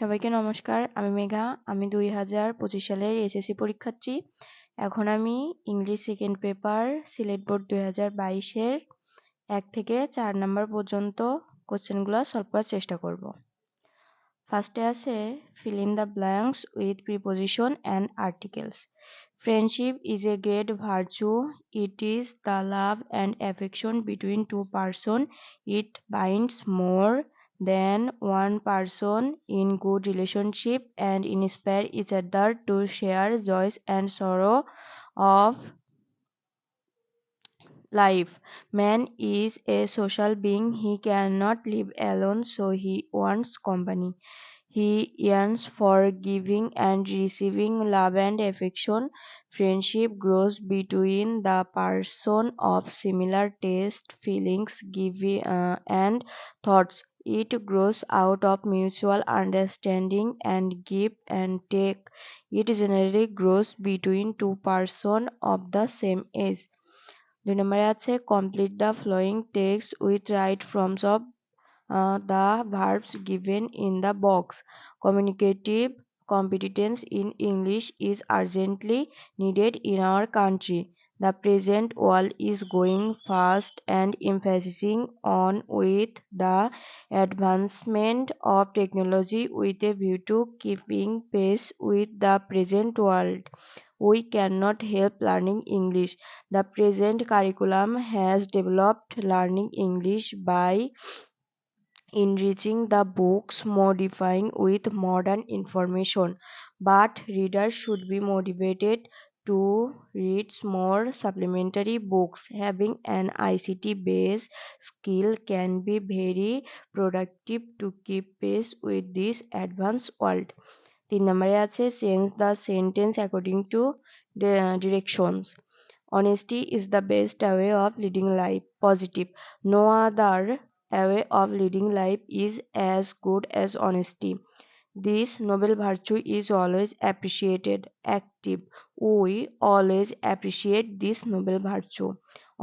সবাইকে নমস্কার। আমি মেঘা। আমি 2025 সালের এসএসসি পরীক্ষার্থী। এখন আমি English second paper Sylhet board 2022 এর 1 থেকে 4 নাম্বার পর্যন্ত কোশ্চেনগুলো সলভ করার চেষ্টা করব। ফার্স্টে আছে fill in the blanks with preposition and articles. Friendship is a great virtue. It is the love and affection between two persons. It binds more than one person in good relationship and inspire each other to share joys and sorrow of life. Man is a social being. He cannot live alone, so he wants company. He yearns for giving and receiving love and affection. Friendship grows between the person of similar taste, feelings, and thoughts. It grows out of mutual understanding and give and take. It generally grows between two persons of the same age. 2 নম্বরে আছে complete the flowing text with right forms of the verbs given in the box. Communicative competence in English is urgently needed in our country. The present world is going fast and emphasizing on with the advancement of technology with a view to keeping pace with the present world. We cannot help learning English. The present curriculum has developed learning English by enriching the books, modifying with modern information, but readers should be motivated to read more supplementary books. Having an ICT based skill can be very productive to keep pace with this advanced world. 3 নম্বরে আছে change the sentence according to the directions. Honesty is the best way of leading life. Positive. No other way of leading life is as good as honesty. This noble virtue is always appreciated. Active. We always appreciate this noble virtue.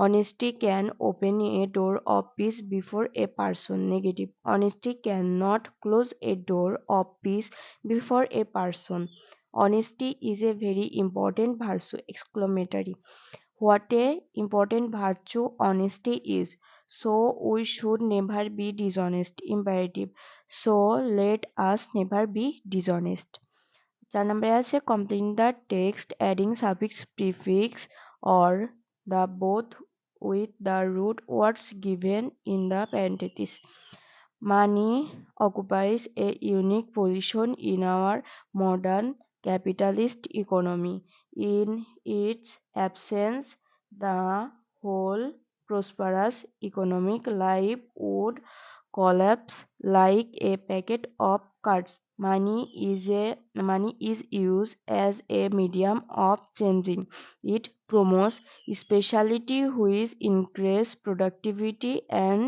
Honesty can open a door of peace before a person. Negative. Honesty cannot close a door of peace before a person. Honesty is a very important virtue. Exclamatory. What a important virtue honesty is. So we should never be dishonest. Imperative. So let us never be dishonest. 4 নম্বরে আছে complete the text adding suffix prefix or the both with the root words given in the parenthesis. Money occupies a unique position in our modern capitalist economy. In its absence, the whole prosperous economic life would collapse like a packet of cards. Money is used as a medium of changing. It promotes specialty which increase productivity and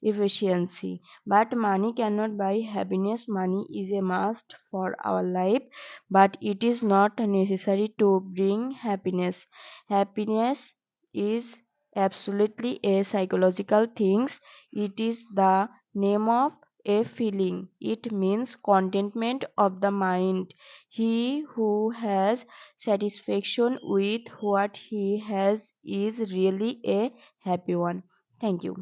efficiency. But money cannot buy happiness. Money is a must for our life, but it is not necessary to bring happiness. Happiness is absolutely a psychological thing. It is the name of a feeling. It means contentment of the mind. He who has satisfaction with what he has is really a happy one. Thank you.